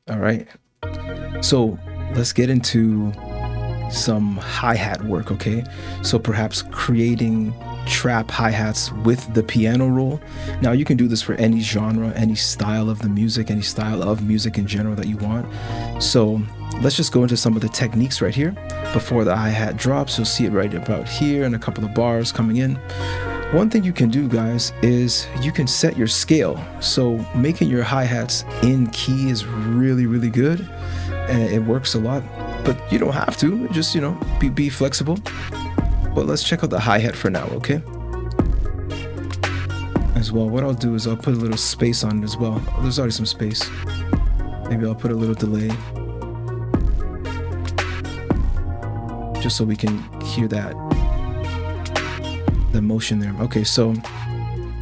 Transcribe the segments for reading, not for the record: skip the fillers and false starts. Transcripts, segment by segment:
All right. So let's get into some hi-hat work, okay? So perhaps creating trap hi-hats with the piano roll. Now you can do this for any genre, any style of the music, any style of music in general that you want. So let's just go into some of the techniques right here before the hi-hat drops. You'll see it right about here and a couple of bars coming in. One thing you can do, guys, is you can set your scale. So making your hi-hats in key is really, really good. And it works a lot, but you don't have to. Just, you know, be flexible. But let's check out the hi-hat for now, okay? As well, what I'll do is I'll put a little space on it as well. Oh, there's already some space. Maybe I'll put a little delay, just so we can hear that, the motion there. Okay, so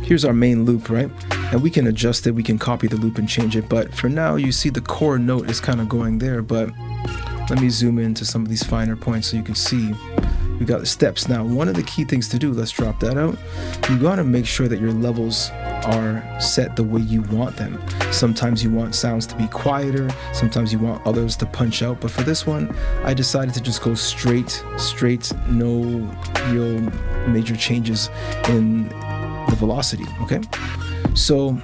here's our main loop, right? And we can adjust it, we can copy the loop and change it, but for now you see the core note is kind of going there. But let me zoom into some of these finer points so you can see we got the steps. Now, one of the key things to do, let's drop that out. You got to make sure that your levels are set the way you want them. Sometimes you want sounds to be quieter, sometimes you want others to punch out, but for this one I decided to just go straight, no real major changes in the velocity. Okay, so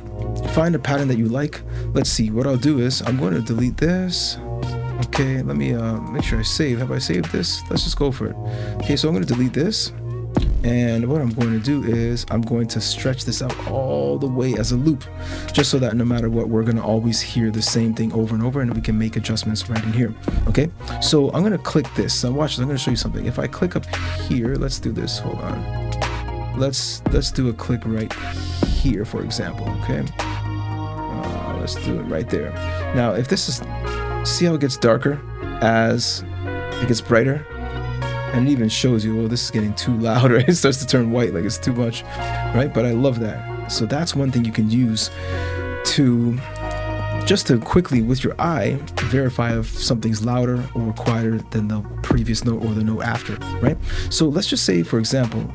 find a pattern that you like. Let's see, what I'll do is I'm going to delete this. Okay, let me make sure I save. Have I saved this? Let's just go for it. Okay, so I'm going to delete this, and what I'm going to do is I'm going to stretch this out all the way as a loop, just so that no matter what, we're going to always hear the same thing over and over, and we can make adjustments right in here. Okay, so I'm going to click this. So watch this. I'm going to show you something. If I click up here, let's do this. Hold on. Let's do a click right here, for example. Okay, let's do it right there. Now, if this is, see how it gets darker as it gets brighter, and it even shows you, oh, this is getting too loud, right? It starts to turn white, like it's too much, right? But I love that. So that's one thing you can use to just to quickly with your eye verify if something's louder or quieter than the previous note or the note after, right? So let's just say, for example,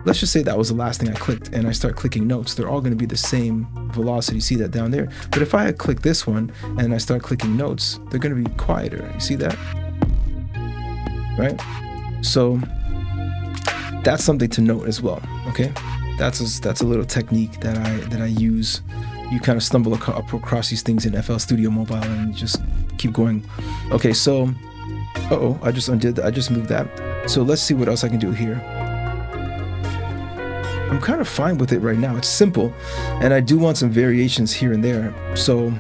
let's just say that was the last thing I clicked, and I start clicking notes. They're all going to be the same velocity. See that down there? But if I click this one and I start clicking notes, they're going to be quieter. You see that? Right? So that's something to note as well. Okay, that's a little technique that I use. You kind of stumble across these things in FL Studio Mobile and just keep going. Okay, so I just undid that. I just moved that. So let's see what else I can do here. I'm kind of fine with it right now. It's simple, and I do want some variations here and there. So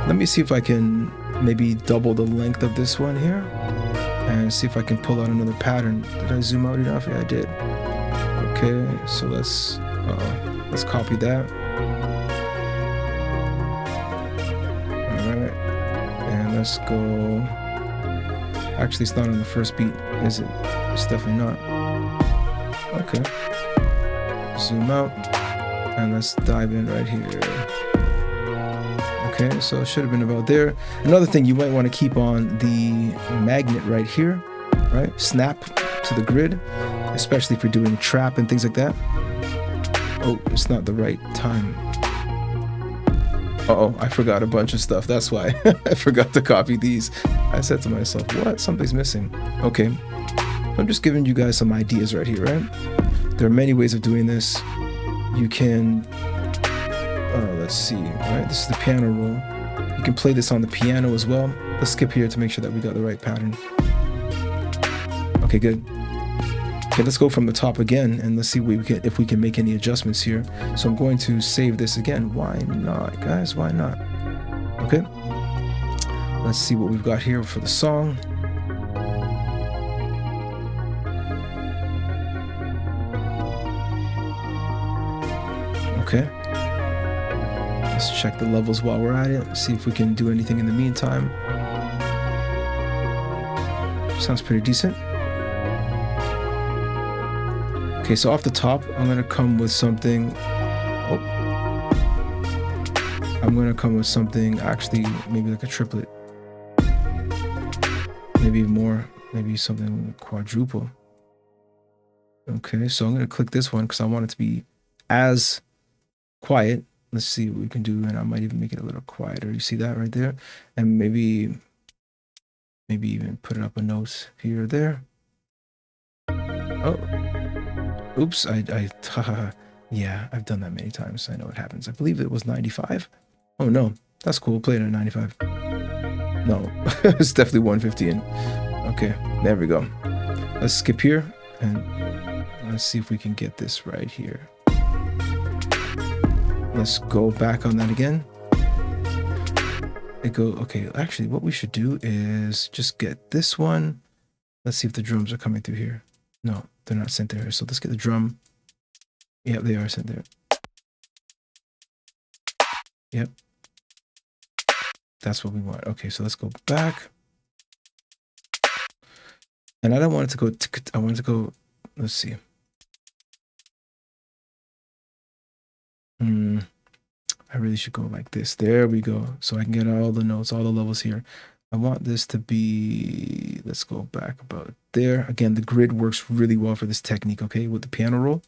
let me see if I can maybe double the length of this one here and see if I can pull out another pattern. Did I zoom out enough? Yeah, I did. Okay, so let's copy that. All right, and let's go. Actually, it's not on the first beat, is it? It's definitely not. Okay. Zoom out, and let's dive in right here. Okay, so it should have been about there. Another thing you might want to keep on the magnet right here, right? Snap to the grid, especially if you're doing trap and things like that. Oh, it's not the right time. Uh-oh, I forgot a bunch of stuff. That's why I forgot to copy these. I said to myself, what? Something's missing. Okay, I'm just giving you guys some ideas right here, right? There are many ways of doing this. You can, let's see, right? This is the piano roll. You can play this on the piano as well. Let's skip here to make sure that we got the right pattern. Okay, good. Okay, let's go from the top again, and let's see if we can make any adjustments here. So I'm going to save this again. Why not, guys? Why not? Okay. Let's see what we've got here for the song. Okay, let's check the levels while we're at it, see if we can do anything in the meantime. Sounds pretty decent. Okay, so off the top, I'm gonna come with something. I'm gonna come with something actually, maybe like a triplet, maybe more, maybe something quadruple. Okay, so I'm gonna click this one because I want it to be as quiet Let's see what we can do, and I might even make it a little quieter. You see that right there? And maybe even put it up a note here or there. Oh, oops, yeah, I've done that many times. I know what happens. I believe it was 95. Oh no, that's cool. Play it at 95. No, it's definitely 115. Okay, there we go. Let's skip here and let's see if we can get this right here. Let's go back on that again. Okay, actually what we should do is just get this one. Let's see if the drums are coming through here. No, they're not sent there. So let's get the drum. Yep, they are sent there. Yep. That's what we want. Okay, so let's go back. And I don't want it to go, I want it to go, let's see. I really should go like this. There we go. So I can get all the notes, all the levels here. I want this to be, let's go back about there. Again, the grid works really well for this technique, okay, with the piano roll.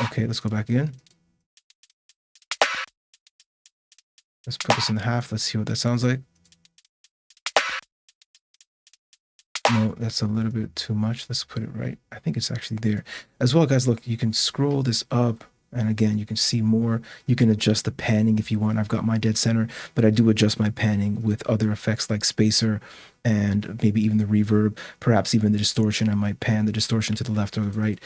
Okay, let's go back again. Let's put this in half. Let's see what that sounds like. No, that's a little bit too much. Let's put it right. I think it's actually there. As well, guys, look, you can scroll this up. And again, you can see more. You can adjust the panning if you want. I've got my dead center, but I do adjust my panning with other effects like spacer and maybe even the reverb, perhaps even the distortion. I might pan the distortion to the left or the right.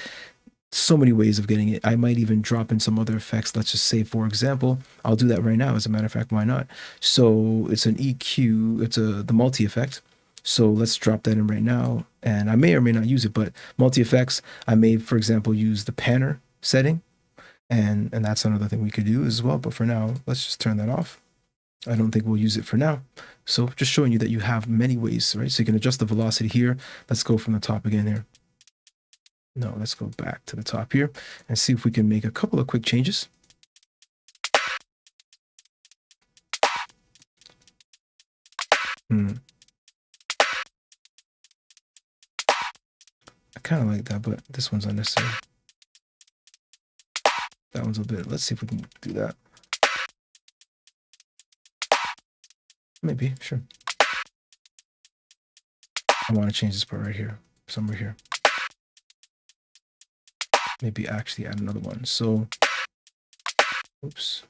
So many ways of getting it. I might even drop in some other effects. Let's just say, for example, I'll do that right now. As a matter of fact, why not? So it's an EQ. It's the multi effect. So let's drop that in right now. And I may or may not use it, but multi effects, I may, for example, use the panner setting. And that's another thing we could do as well. But for now, let's just turn that off. I don't think we'll use it for now. So just showing you that you have many ways, right? So you can adjust the velocity here. Let's go from the top again here. No, let's go back to the top here and see if we can make a couple of quick changes. I kind of like that, but this one's unnecessary. That one's a bit. Let's see if we can do that. Maybe, sure. I want to change this part right here, somewhere here. Maybe actually add another one. So, oops.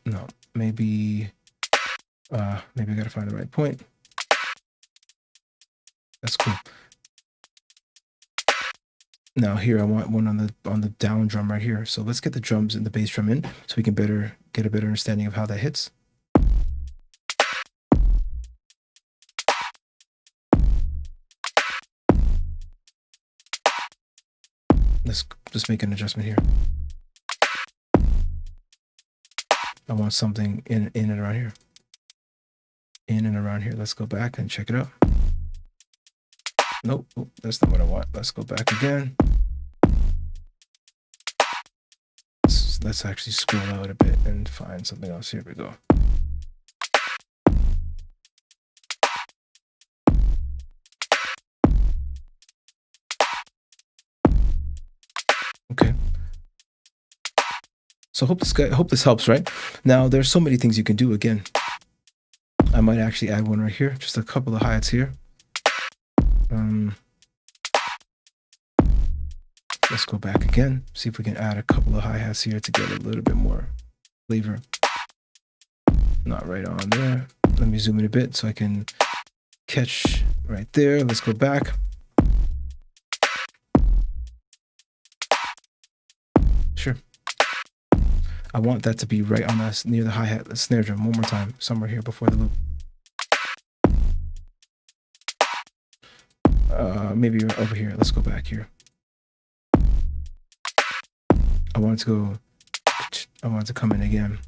No, maybe I gotta find the right point. That's cool. Now here I want one on the down drum right here. So let's get the drums and the bass drum in so we can get a better understanding of how that hits. Let's just make an adjustment here. I want something in and around here. In and around here. Let's go back and check it out. Nope, that's not what I want. Let's go back again. Let's actually scroll out a bit and find something else. Here we go. Okay. So hope this helps, right? Now there's so many things you can do. Again, I might actually add one right here, just a couple of hi-hats here. Let's go back again, see if we can add a couple of hi-hats here to get a little bit more flavor. Not right on there. Let me zoom in a bit so I can catch right there. Let's go back. Sure. I want that to be right on us near the hi-hat, the snare drum. One more time, somewhere here before the loop. Maybe over here. Let's go back here. I want it to come in again.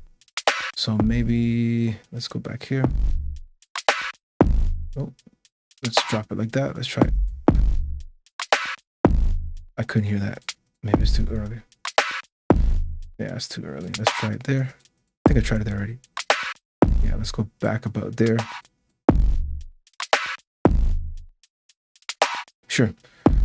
So maybe let's go back here. Oh, let's drop it like that. Let's try it. I couldn't hear that. Maybe it's too early. Yeah, it's too early. Let's try it there. I think I tried it there already. Yeah, let's go back about there. Sure.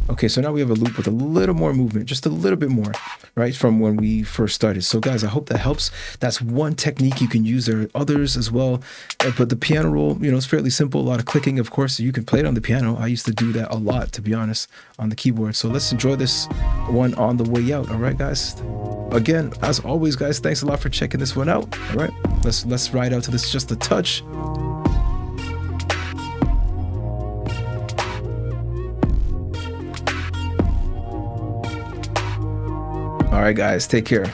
Okay, so now we have a loop with a little more movement, just a little bit more, right, from when we first started. So guys, I hope that helps. That's one technique you can use. There are others as well, but the piano roll, you know, it's fairly simple. A lot of clicking, of course. You can play it on the piano. I used to do that a lot, to be honest, on the keyboard. So let's enjoy this one on the way out. All right, guys. Again, as always, guys, thanks a lot for checking this one out. All right, let's ride out to this just a touch. All right, guys, take care.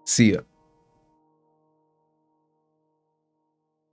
See ya.